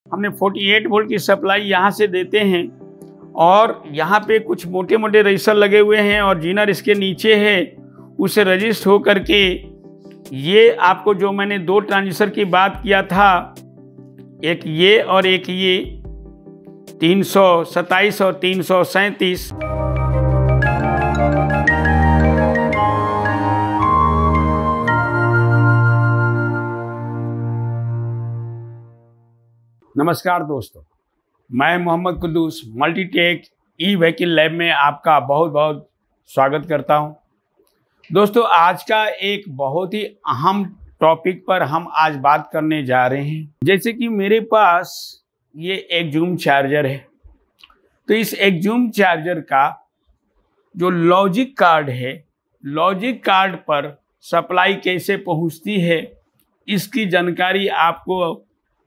हमने 48 वोल्ट की सप्लाई यहाँ से देते हैं और यहाँ पे कुछ मोटे मोटे रजिस्टर लगे हुए हैं और जीनर इसके नीचे है, उसे रजिस्ट हो करके ये आपको जो मैंने 2 ट्रांजिस्टर की बात किया था, एक ये और एक ये 327 और 337, नमस्कार दोस्तों, मैं Mohammad Quddus Multitech e vehicle lab में आपका बहुत बहुत स्वागत करता हूं। दोस्तों, आज का एक बहुत ही अहम टॉपिक पर हम आज बात करने जा रहे हैं। जैसे कि मेरे पास ये एक्जूम चार्जर है, तो इस एक्जूम चार्जर का जो लॉजिक कार्ड है, लॉजिक कार्ड पर सप्लाई कैसे पहुंचती है, इसकी जानकारी आपको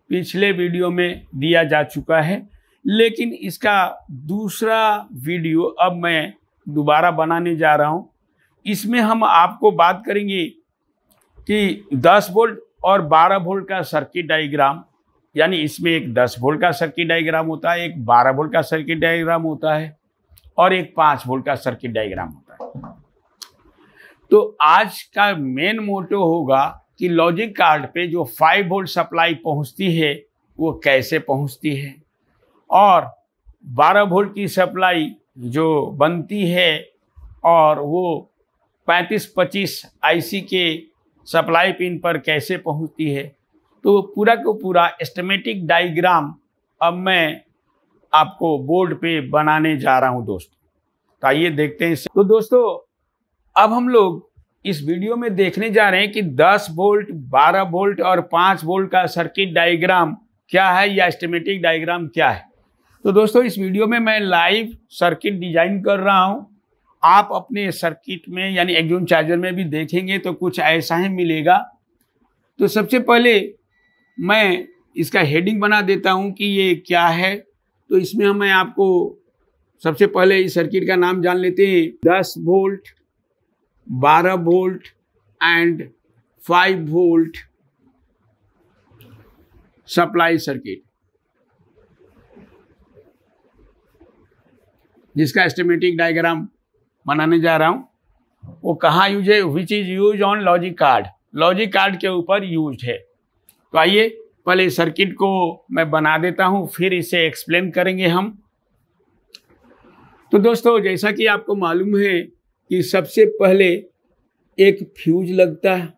पिछले वीडियो में दिया जा चुका है, लेकिन इसका दूसरा वीडियो अब मैं दोबारा बनाने जा रहा हूं। इसमें हम आपको बात करेंगे कि 10 वोल्ट और 12 वोल्ट का सर्किट डायग्राम, यानी इसमें एक 10 वोल्ट का सर्किट डायग्राम होता है, एक 12 वोल्ट का सर्किट डायग्राम होता है और एक 5 वोल्ट का सर्किट डायग्राम होता है। तो आज का मेन मोटो होगा कि लॉजिक कार्ड पे जो 5 वोल्ट सप्लाई पहुंचती है वो कैसे पहुंचती है, और 12 वोल्ट की सप्लाई जो बनती है और वो 3525 आईसी के सप्लाई पिन पर कैसे पहुंचती है। तो पूरा को पूरा एस्टिमेटिक डायग्राम अब मैं आपको बोर्ड पे बनाने जा रहा हूं दोस्तों। तो आइए देखते हैं। तो दोस्तों, अब हम लोग इस वीडियो में देखने जा रहे हैं कि 10 वोल्ट, 12 वोल्ट और 5 वोल्ट का सर्किट डायग्राम क्या है या एस्टिमेटिक डायग्राम क्या है। तो दोस्तों, इस वीडियो में मैं लाइव सर्किट डिजाइन कर रहा हूं। आप अपने सर्किट में यानी एक्जूम चार्जर में भी देखेंगे तो कुछ ऐसा ही मिलेगा। तो सबसे पहले मैं इसका हेडिंग बना देता हूं कि ये क्या है। तो इसमें मैं आपको सबसे पहले इस सर्किट का नाम जान लेते हैं। 10 volt, 12 volt and 5 volt supply circuit, जिसका एस्टिमेटिक डायग्राम बनाने जा रहा हूं। वो कहाँ यूज है? Which is use on logic card, logic card के ऊपर यूज है। तो आइए पहले सर्किट को मैं बना देता हूं, फिर इसे एक्सप्लेन करेंगे हम। तो दोस्तों, जैसा कि आपको मालूम है कि सबसे पहले एक फ्यूज लगता है,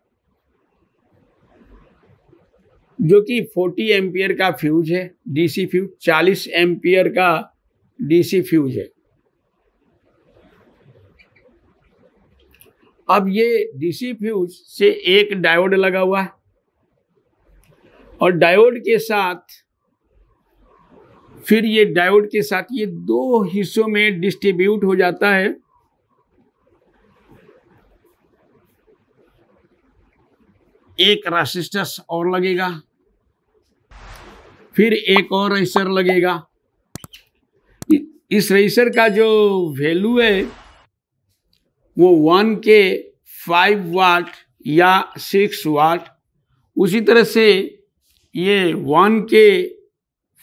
जो कि 40 एम्पियर का फ्यूज है, डीसी फ्यूज, 40 एम्पियर का डीसी फ्यूज है। अब ये डीसी फ्यूज से एक डायोड लगा हुआ है और डायोड के साथ फिर ये डायोड के साथ ये 2 हिस्सों में डिस्ट्रीब्यूट हो जाता है। एक रेसिस्टर और लगेगा, फिर एक और रेजिस्टर लगेगा। इस रेजिस्टर का जो वैल्यू है वो 1 के 5 वाट या 6 वाट, उसी तरह से ये 1 के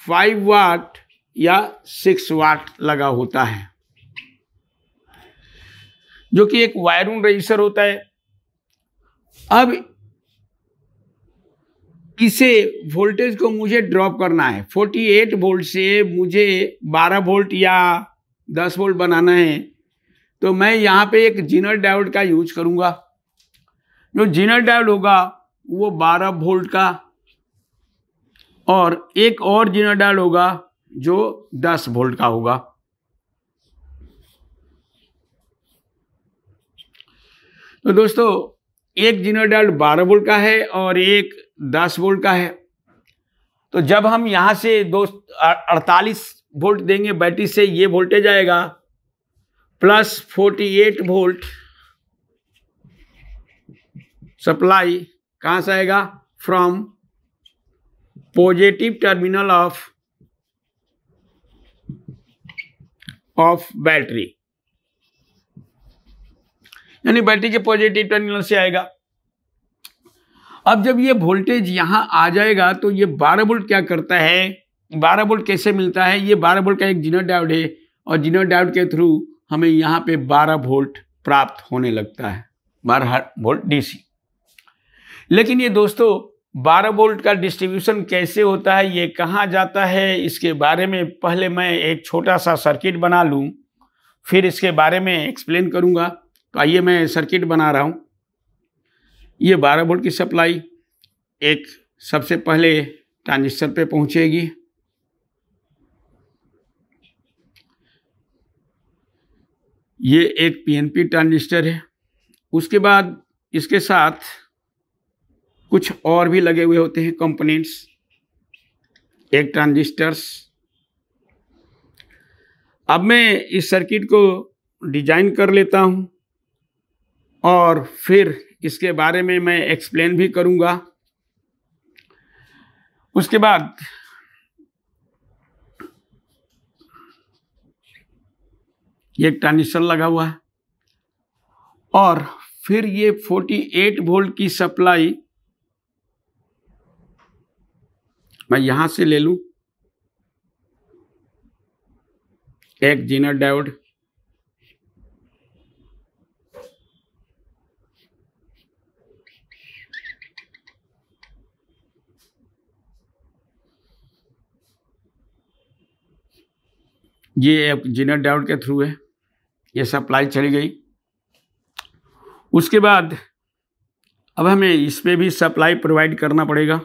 5 वाट या 6 वाट लगा होता है, जो कि एक वायरिंग रेजिस्टर होता है। अब इसे वोल्टेज को मुझे ड्रॉप करना है। 48 वोल्ट से मुझे 12 वोल्ट या 10 वोल्ट बनाना है, तो मैं यहाँ पे एक जीनर डायोड का यूज करूँगा। जो जीनर डायोड होगा वो 12 वोल्ट का, और एक और जीनर डायोड होगा जो 10 वोल्ट का होगा। तो दोस्तों, एक जीनर डायोड 12 वोल्ट का है और एक 10 वोल्ट का है। तो जब हम यहाँ से 48 वोल्ट देंगे बैटरी से, ये वोल्टेज आएगा प्लस 48 वोल्ट सप्लाई कहाँ से आएगा? From positive terminal of battery, यानी बैटरी के पॉजिटिव टर्मिनल से आएगा। अब जब ये वोल्टेज यहाँ आ जाएगा तो ये 12 वोल्ट क्या करता है 12 वोल्ट कैसे मिलता है? ये 12 वोल्ट का एक जीनर डायोड है और जीनर डायोड के थ्रू हमें यहाँ पे 12 वोल्ट प्राप्त होने लगता है, 12 वोल्ट डीसी। लेकिन ये दोस्तों 12 वोल्ट का डिस्ट्रीब्यूशन कैसे होता है, ये कहाँ जाता है, इसके बारे में पहले मैं एक छोटा सा सर्किट बना लूँ, फिर इसके बारे में एक्सप्लेन करूँगा। तो आइए मैं सर्किट बना रहा हूँ। ये 12 वोल्ट की सप्लाई एक सबसे पहले ट्रांजिस्टर पे पहुँचेगी। ये एक पीएनपी ट्रांजिस्टर है। उसके बाद इसके साथ कुछ और भी लगे हुए होते हैं कंपोनेंट्स, एक ट्रांजिस्टर्स। अब मैं इस सर्किट को डिजाइन कर लेता हूं और फिर इसके बारे में मैं एक्सप्लेन भी करूंगा। उसके बाद ये एक ट्रांजिस्टर लगा हुआ है और फिर ये 48 वोल्ट की सप्लाई मैं यहां से ले लूं, एक जीनर डायोड, ये एक जीनर डायोड के थ्रू है, ये सप्लाई चली गई। उसके बाद अब हमें इस पे भी सप्लाई प्रोवाइड करना पड़ेगा।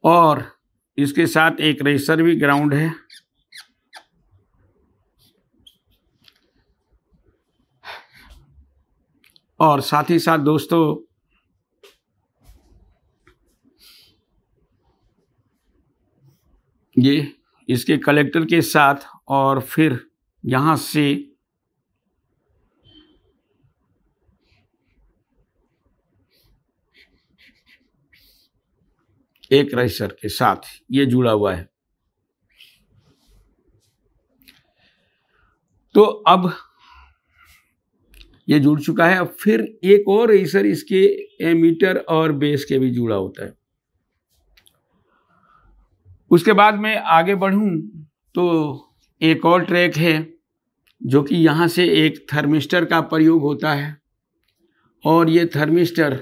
और इसके साथ एक रेजिस्टर भी ग्राउंड है। और साथ ही साथ दोस्तों ये इसके कलेक्टर के साथ और फिर यहाँ से एक रेजिस्टर के साथ ये जुड़ा हुआ है। तो अब ये जुड़ चुका है। अब फिर एक और रेजिस्टर इसके एमीटर और बेस के भी जुड़ा होता है। उसके बाद मैं आगे बढ़ूं तो एक और ट्रैक है जो कि यहाँ से एक थर्मिस्टर का प्रयोग होता है और ये थर्मिस्टर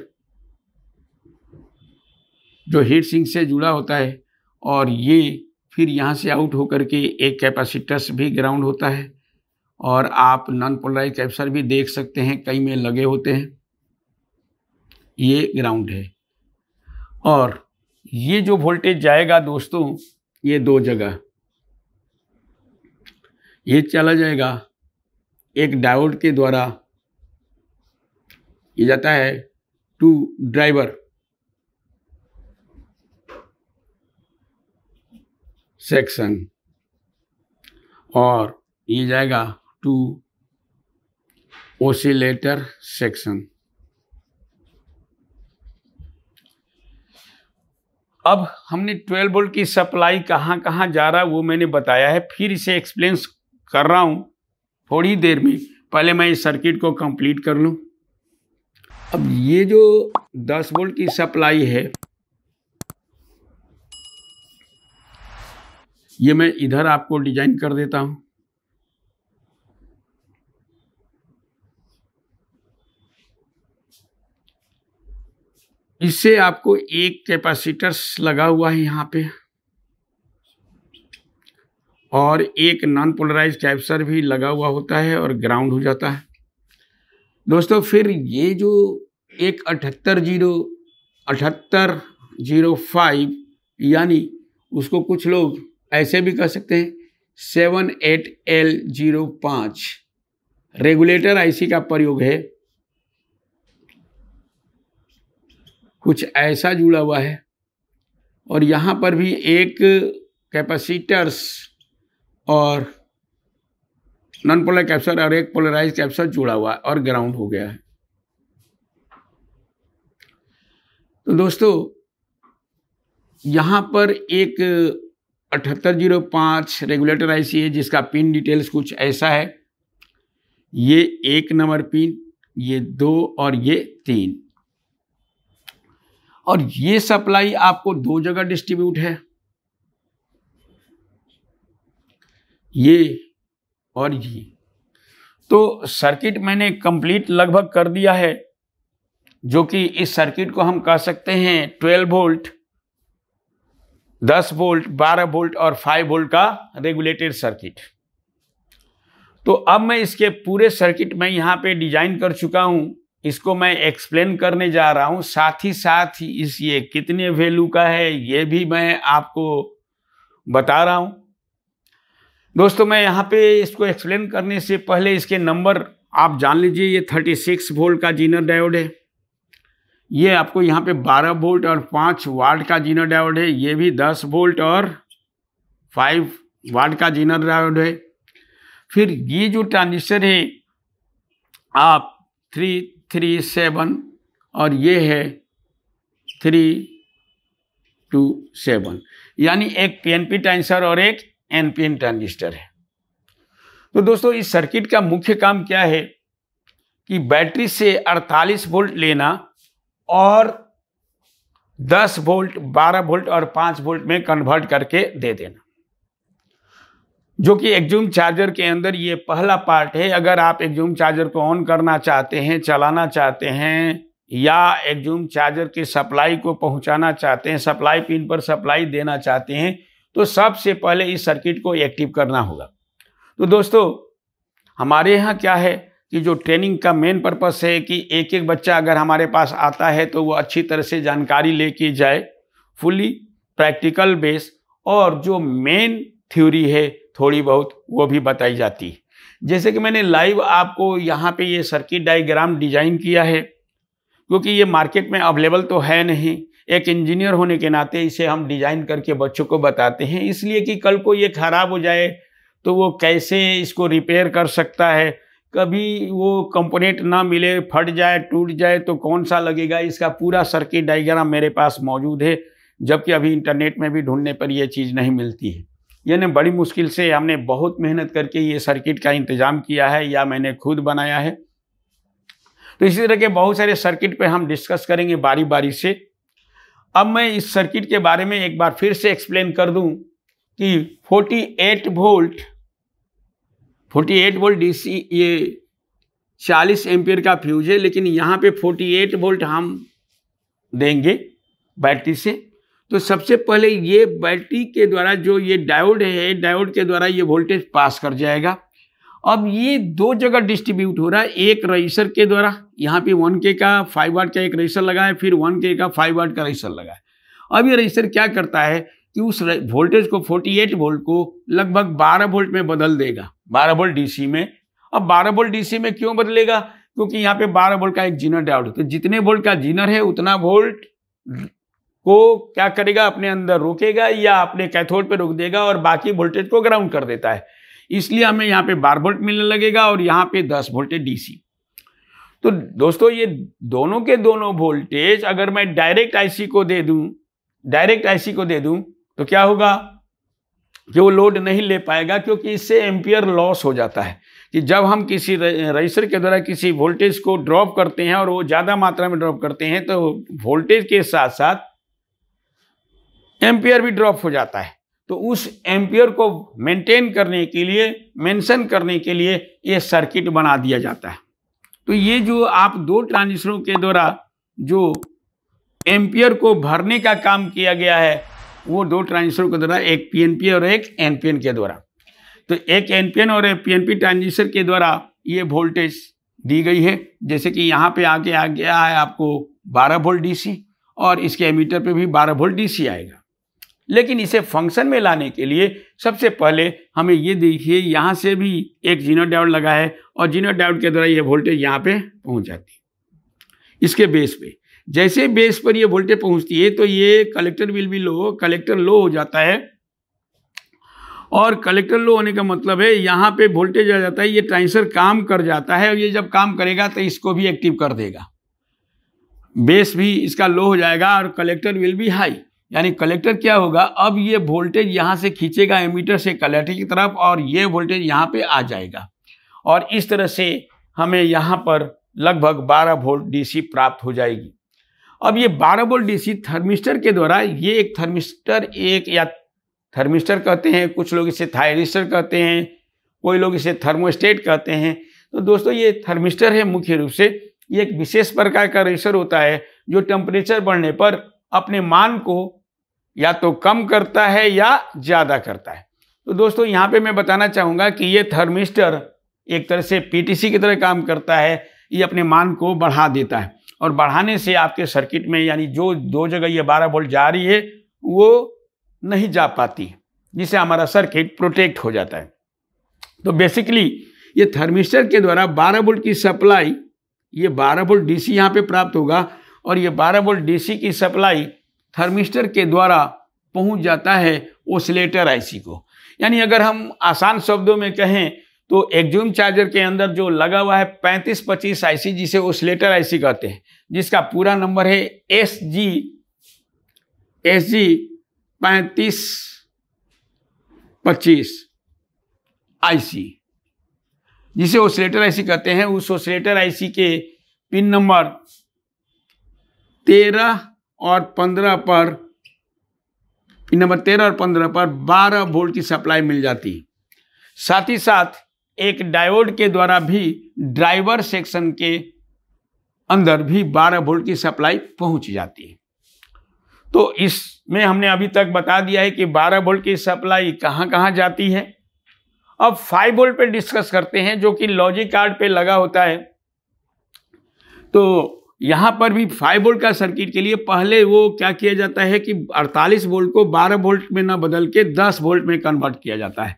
जो हीट सिंक से जुड़ा होता है और ये फिर यहाँ से आउट होकर के एक कैपेसिटर्स भी ग्राउंड होता है और आप नॉन पोलराइज कैपेसिटर भी देख सकते हैं, कई में लगे होते हैं। ये ग्राउंड है और ये जो वोल्टेज जाएगा दोस्तों ये दो जगह, ये चला जाएगा एक डायोड के द्वारा, ये जाता है टू ड्राइवर सेक्शन और ये जाएगा टू ओसिलेटर सेक्शन। अब हमने 12 वोल्ट की सप्लाई कहाँ कहाँ जा रहा है वो मैंने बताया है, फिर इसे एक्सप्लेन कर रहा हूँ थोड़ी देर में। पहले मैं इस सर्किट को कंप्लीट कर लूँ। अब ये जो 10 वोल्ट की सप्लाई है ये मैं इधर आपको डिजाइन कर देता हूँ। इससे आपको एक कैपेसिटर लगा हुआ है यहाँ पे और एक नॉन पोलराइज कैपेसिटर भी लगा हुआ होता है और ग्राउंड हो जाता है दोस्तों। फिर ये जो एक 7805 यानी उसको कुछ लोग ऐसे भी कह सकते हैं 78L05 रेगुलेटर आईसी का प्रयोग है, कुछ ऐसा जुड़ा हुआ है और यहाँ पर भी एक कैपेसिटर्स और नॉन पोलर कैपेसिटर और एक पोलराइज कैपेसिटर जुड़ा हुआ है और ग्राउंड हो गया है। तो दोस्तों यहाँ पर एक 7805 रेगुलेटर आईसी है जिसका पिन डिटेल्स कुछ ऐसा है। ये 1 नंबर पिन, ये 2 और ये 3। और ये सप्लाई आपको 2 जगह डिस्ट्रीब्यूट है, ये और ये। तो सर्किट मैंने कंप्लीट लगभग कर दिया है, जो कि इस सर्किट को हम कह सकते हैं 12 वोल्ट, 10 वोल्ट, 12 वोल्ट और 5 वोल्ट का रेगुलेटेड सर्किट। तो अब मैं इसके पूरे सर्किट में यहाँ पे डिजाइन कर चुका हूँ, इसको मैं एक्सप्लेन करने जा रहा हूँ। साथ ही इस ये कितने वैल्यू का है ये भी मैं आपको बता रहा हूँ। दोस्तों मैं यहाँ पे इसको एक्सप्लेन करने से पहले इसके नंबर आप जान लीजिए। ये 36 वोल्ट का जीनर डायोड है, ये आपको यहाँ पे 12 वोल्ट और 5 वाट का जीनर डायोड है, ये भी 10 वोल्ट और 5 वाट का जीनर डायोड है। फिर ये जो ट्रांजिस्टर है आप 337 और ये है 327, यानी एक पीएनपी ट्रांजिस्टर और एक एनपीएन ट्रांजिस्टर है। तो दोस्तों इस सर्किट का मुख्य काम क्या है कि बैटरी से 48 वोल्ट लेना और 10 वोल्ट, 12 वोल्ट और 5 वोल्ट में कन्वर्ट करके दे देना, जो कि एक्जूम चार्जर के अंदर ये पहला पार्ट है। अगर आप एक्जूम चार्जर को ऑन करना चाहते हैं, चलाना चाहते हैं, या एक्जूम चार्जर के सप्लाई को पहुंचाना चाहते हैं, सप्लाई पिन पर सप्लाई देना चाहते हैं, तो सबसे पहले इस सर्किट को एक्टिव करना होगा। तो दोस्तों हमारे यहाँ क्या है कि जो ट्रेनिंग का मेन पर्पस है कि एक एक बच्चा अगर हमारे पास आता है तो वो अच्छी तरह से जानकारी लेके जाए, फुली प्रैक्टिकल बेस, और जो मेन थ्योरी है थोड़ी बहुत वो भी बताई जाती है। जैसे कि मैंने लाइव आपको यहाँ पे ये सर्किट डायग्राम डिजाइन किया है, क्योंकि ये मार्केट में अवेलेबल तो है नहीं। एक इंजीनियर होने के नाते इसे हम डिजाइन करके बच्चों को बताते हैं, इसलिए कि कल को ये खराब हो जाए तो वो कैसे इसको रिपेयर कर सकता है, कभी वो कंपोनेंट ना मिले, फट जाए, टूट जाए तो कौन सा लगेगा। इसका पूरा सर्किट डायग्राम मेरे पास मौजूद है, जबकि अभी इंटरनेट में भी ढूंढने पर यह चीज़ नहीं मिलती है। यानी बड़ी मुश्किल से हमने बहुत मेहनत करके ये सर्किट का इंतज़ाम किया है, या मैंने खुद बनाया है। तो इसी तरह के बहुत सारे सर्किट पे हम डिस्कस करेंगे बारी बारी से। अब मैं इस सर्किट के बारे में एक बार फिर से एक्सप्लेन कर दूं कि 48 वोल्ट डीसी, ये 40 एम्पियर का फ्यूज है, लेकिन यहाँ पे 48 वोल्ट हम देंगे बैटरी से। तो सबसे पहले ये बैटरी के द्वारा जो ये डायोड है, डायोड के द्वारा ये वोल्टेज पास कर जाएगा। अब ये 2 जगह डिस्ट्रीब्यूट हो रहा है, एक रजिस्टर के द्वारा, यहाँ पे 1K का 5 वाट का एक रजिस्टर लगा है, फिर 1K का 5 वाट का रजिस्टर लगा है। अब ये रजिस्टर क्या करता है कि उस वोल्टेज को 48 वोल्ट को लगभग 12 वोल्ट में बदल देगा, 12 वोल्ट डीसी में। अब 12 वोल्ट डीसी में क्यों बदलेगा? क्योंकि यहाँ पे 12 वोल्ट का एक जीनर डायोड है, तो जितने वोल्ट का जीनर है उतना वोल्ट को क्या करेगा, अपने अंदर रोकेगा या अपने कैथोड पे रोक देगा और बाकी वोल्टेज को ग्राउंड कर देता है। इसलिए हमें यहाँ पे 12 वोल्ट मिलने लगेगा और यहाँ पे 10 वोल्ट है डीसी। तो दोस्तों ये दोनों के दोनों वोल्टेज अगर मैं डायरेक्ट आईसी को दे दूं तो क्या होगा कि वो लोड नहीं ले पाएगा, क्योंकि इससे एम्पियर लॉस हो जाता है। कि जब हम किसी रजिस्टर के द्वारा किसी वोल्टेज को ड्रॉप करते हैं और वो ज़्यादा मात्रा में ड्रॉप करते हैं तो वोल्टेज के साथ साथ एम्पियर भी ड्रॉप हो जाता है। तो उस एम्पियर को मेंटेन करने के लिए, मेंशन करने के लिए ये सर्किट बना दिया जाता है। तो ये जो आप 2 ट्रांजिस्टरों के द्वारा जो एम्पियर को भरने का काम किया गया है, वो 2 ट्रांजिस्टरों के द्वारा, एक पीएनपी और एक एनपीएन के द्वारा। तो एक एनपीएन और एक पीएनपी ट्रांजिस्टर के द्वारा ये वोल्टेज दी गई है। जैसे कि यहाँ पे आगे आ गया है आपको 12 वोल्ट डीसी और इसके एमीटर पे भी 12 वोल्ट डीसी आएगा। लेकिन इसे फंक्शन में लाने के लिए सबसे पहले हमें ये देखिए, यहाँ से भी एक जीनर डायोड लगा है और जीनर डायोड के द्वारा ये वोल्टेज यहाँ पे पहुँच जाती है इसके बेस पे। जैसे बेस पर ये वोल्टेज पहुँचती है तो ये collector will be low, collector low हो जाता है। और कलेक्टर लो होने का मतलब है यहाँ पे वोल्टेज आ जाता है, ये ट्रांजिस्टर काम कर जाता है और ये जब काम करेगा तो इसको भी एक्टिव कर देगा। बेस भी इसका लो हो जाएगा और कलेक्टर विल बी हाई। यानी कलेक्टर क्या होगा, अब ये वोल्टेज यहाँ से खींचेगा एमीटर से कलेक्टर की तरफ और ये वोल्टेज यहाँ पे आ जाएगा और इस तरह से हमें यहाँ पर लगभग 12 वोल्ट डीसी प्राप्त हो जाएगी। अब ये 12 वोल्ट डीसी थर्मिस्टर के द्वारा, ये एक थर्मिस्टर, एक या थर्मिस्टर कहते हैं, कुछ लोग इसे थायरिस्टर कहते हैं, कोई लोग इसे थर्मोस्टेट कहते हैं। तो दोस्तों ये थर्मिस्टर है, मुख्य रूप से ये एक विशेष प्रकार का रेजिस्टर होता है जो टेम्परेचर बढ़ने पर अपने मान को या तो कम करता है या ज़्यादा करता है। तो दोस्तों यहाँ पे मैं बताना चाहूँगा कि ये थर्मिस्टर एक तरह से पीटीसी की तरह काम करता है। ये अपने मान को बढ़ा देता है और बढ़ाने से आपके सर्किट में, यानी जो दो जगह ये 12 वोल्ट जा रही है वो नहीं जा पाती, जिससे हमारा सर्किट प्रोटेक्ट हो जाता है। तो बेसिकली ये थर्मिस्टर के द्वारा 12 वोल्ट की सप्लाई, ये 12 वोल्ट डीसी यहाँ पे प्राप्त होगा और ये 12 वोल्ट डीसी की सप्लाई थर्मिस्टर के द्वारा पहुंच जाता है ओसिलेटर आईसी को। यानी अगर हम आसान शब्दों में कहें तो एक्जूम चार्जर के अंदर जो लगा हुआ है 3525 आईसी, जिसे ओसिलेटर आईसी कहते हैं, जिसका पूरा नंबर है SG 3525 आईसी, जिसे ओसिलेटर आईसी कहते हैं, उस ओसिलेटर आईसी के पिन नंबर 13 और 15 पर, पिन नंबर 13 और 15 पर 12 वोल्ट की सप्लाई मिल जाती है। साथ ही साथ एक डायोड के द्वारा भी ड्राइवर सेक्शन के अंदर भी 12 वोल्ट की सप्लाई पहुंच जाती है। तो इसमें हमने अभी तक बता दिया है कि 12 वोल्ट की सप्लाई कहां कहां जाती है। अब 5 वोल्ट पे डिस्कस करते हैं, जो कि लॉजिक कार्ड पे लगा होता है। तो यहाँ पर भी 5 वोल्ट का सर्किट के लिए पहले वो क्या किया जाता है कि 48 वोल्ट को 12 वोल्ट में ना बदल के 10 वोल्ट में कन्वर्ट किया जाता है।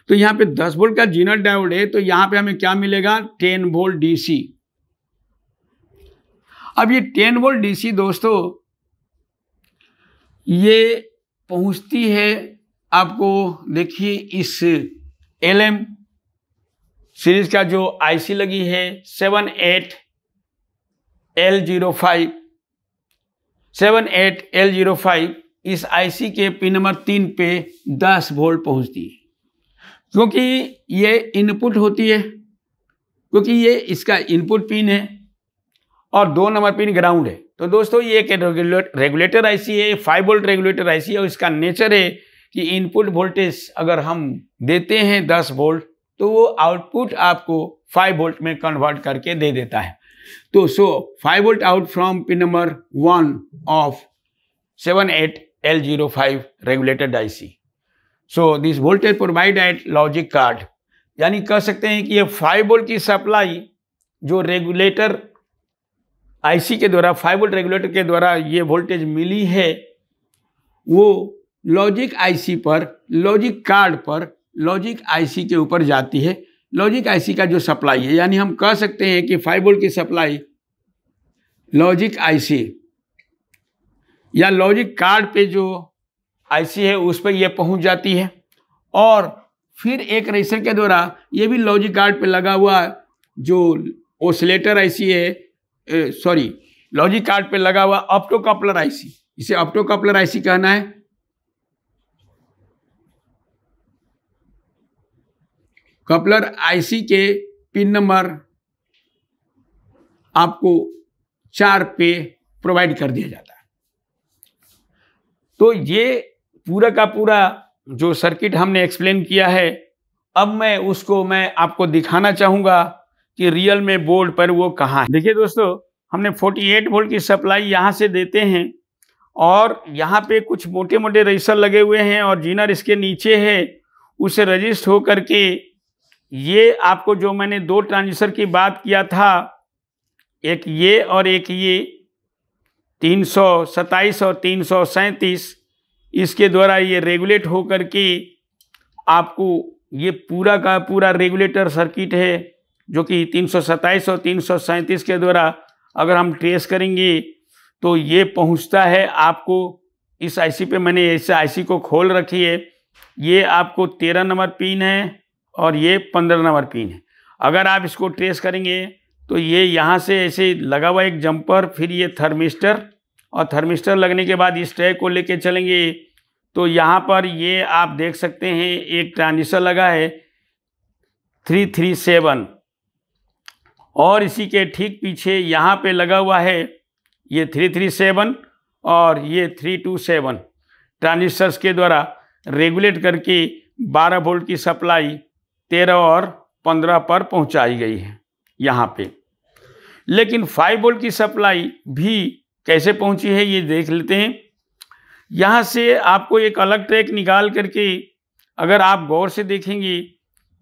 तो यहाँ पे 10 वोल्ट का जीनर डायोड है, तो यहाँ पे हमें क्या मिलेगा, 10 वोल्ट डीसी। अब ये 10 वोल्ट डीसी दोस्तों ये पहुँचती है आपको, देखिए इस LM सीरीज का जो आईसी लगी है 78L05, इस आईसी के पिन नंबर 3 पे 10 वोल्ट पहुंचती है, क्योंकि ये इनपुट होती है, क्योंकि ये इसका इनपुट पिन है और 2 नंबर पिन ग्राउंड है। तो दोस्तों ये एक रेगुलेटर आईसी है, 5 वोल्ट रेगुलेटर आईसी है और इसका नेचर है कि इनपुट वोल्टेज अगर हम देते हैं 10 वोल्ट तो वो आउटपुट आपको 5 वोल्ट में कन्वर्ट करके दे देता है। तो 5 volt out from pin number 1 of 78L05 regulated IC. So this voltage provide at logic card, यानी कह सकते हैं कि ये 5 वोल्ट की सप्लाई जो रेगुलेटर आईसी के द्वारा, 5 वोल्ट रेगुलेटर के द्वारा ये वोल्टेज मिली है, वो लॉजिक आईसी पर, लॉजिक कार्ड पर, लॉजिक आईसी के ऊपर जाती है। लॉजिक आईसी का जो सप्लाई है, यानी हम कह सकते हैं कि 5 वोल्ट की सप्लाई लॉजिक आईसी या लॉजिक कार्ड पे जो आईसी है उस पर यह पहुंच जाती है और फिर एक रेजिस्टर के द्वारा ये भी लॉजिक कार्ड पे लगा हुआ जो ओसिलेटर आईसी है, लॉजिक कार्ड पे लगा हुआ ऑप्टोकपलर आईसी, इसे ऑप्टोकपलर आईसी कहना है। कपलर आईसी के पिन नंबर आपको 4 पे प्रोवाइड कर दिया जाता है। तो ये पूरा का पूरा जो सर्किट हमने एक्सप्लेन किया है, अब मैं आपको दिखाना चाहूँगा कि रियल में बोर्ड पर वो कहाँ है। देखिए दोस्तों, हमने 48 वोल्ट की सप्लाई यहाँ से देते हैं और यहाँ पे कुछ मोटे मोटे रेजिस्टर लगे हुए हैं और जीनर इसके नीचे है, उसे रजिस्ट हो करके ये आपको जो मैंने 2 ट्रांजिस्टर की बात किया था, एक ये और एक ये 327 और 337, इसके द्वारा ये रेगुलेट हो करके आपको ये पूरा का पूरा रेगुलेटर सर्किट है, जो कि 327 और 337 के द्वारा अगर हम ट्रेस करेंगे तो ये पहुंचता है आपको इस आईसी पे। मैंने इस आईसी को खोल रखी है, ये आपको 13 नंबर पिन है और ये 15 नंबर पिन है। अगर आप इसको ट्रेस करेंगे तो ये यहाँ से ऐसे लगा हुआ एक जंपर, फिर ये थर्मिस्टर और थर्मिस्टर लगने के बाद इस ट्रैक को लेके चलेंगे तो यहाँ पर ये आप देख सकते हैं एक ट्रांजिस्टर लगा है 337 और इसी के ठीक पीछे यहाँ पे लगा हुआ है ये 337 और ये 327 ट्रांजिस्टर्स के द्वारा रेगुलेट करके 12 वोल्ट की सप्लाई 13 और 15 पर पहुँचाई गई है यहाँ पे। लेकिन 5 वोल्ट की सप्लाई भी कैसे पहुँची है ये देख लेते हैं। यहाँ से आपको एक अलग ट्रैक निकाल करके अगर आप गौर से देखेंगे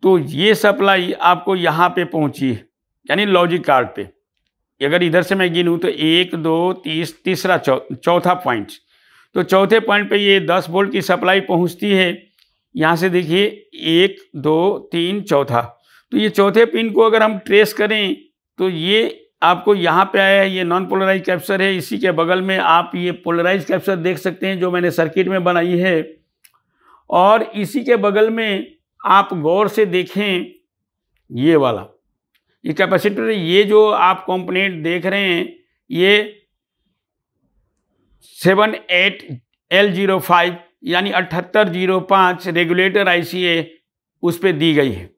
तो ये सप्लाई आपको यहाँ पे पहुँची है, यानी लॉजिक कार्ड पे। अगर इधर से मैं गिनूँ तो 1 2 तीसरा चौथा पॉइंट, तो चौथे पॉइंट पे ये 10 वोल्ट की सप्लाई पहुँचती है। यहाँ से देखिए 1 2 3 चौथा, तो ये चौथे पिन को अगर हम ट्रेस करें तो ये आपको यहाँ पे आया है, ये नॉन पोलराइज कैप्चर है। इसी के बगल में आप ये पोलराइज कैप्चर देख सकते हैं जो मैंने सर्किट में बनाई है। और इसी के बगल में आप गौर से देखें ये वाला ये कैपेसिटर, ये जो आप कंपोनेंट देख रहे हैं ये 78L05 यानी 7805 रेगुलेटर आईसी है, उस पर दी गई है।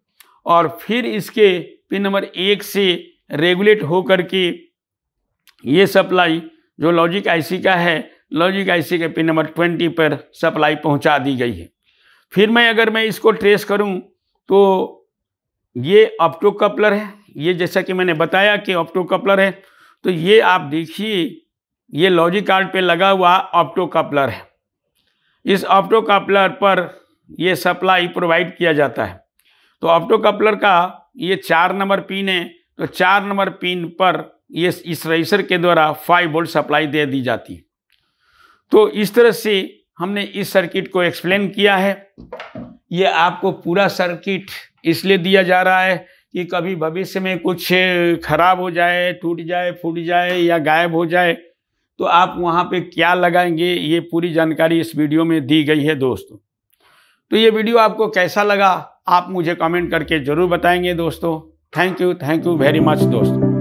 और फिर इसके पिन नंबर 1 से रेगुलेट हो करके ये सप्लाई जो लॉजिक आईसी का है, लॉजिक आईसी के पिन नंबर 20 पर सप्लाई पहुंचा दी गई है। फिर अगर मैं इसको ट्रेस करूं तो ये ऑप्टो कपलर है, ये जैसा कि मैंने बताया कि ऑप्टो कपलर है। तो ये आप देखिए ये लॉजिक कार्ड पे लगा हुआ ऑप्टो कपलर है। इस ऑप्टो कपलर पर ये सप्लाई प्रोवाइड किया जाता है। तो ऑप्टो कपलर का ये 4 नंबर पिन है, तो 4 नंबर पिन पर ये इस रजिस्टर के द्वारा 5 वोल्ट सप्लाई दे दी जाती है। तो इस तरह से हमने इस सर्किट को एक्सप्लेन किया है। ये आपको पूरा सर्किट इसलिए दिया जा रहा है कि कभी भविष्य में कुछ खराब हो जाए, टूट जाए, फूट जाए या गायब हो जाए तो आप वहाँ पे क्या लगाएंगे, ये पूरी जानकारी इस वीडियो में दी गई है दोस्तों। तो ये वीडियो आपको कैसा लगा आप मुझे कमेंट करके ज़रूर बताएंगे दोस्तों। थैंक यू वेरी मच दोस्तों।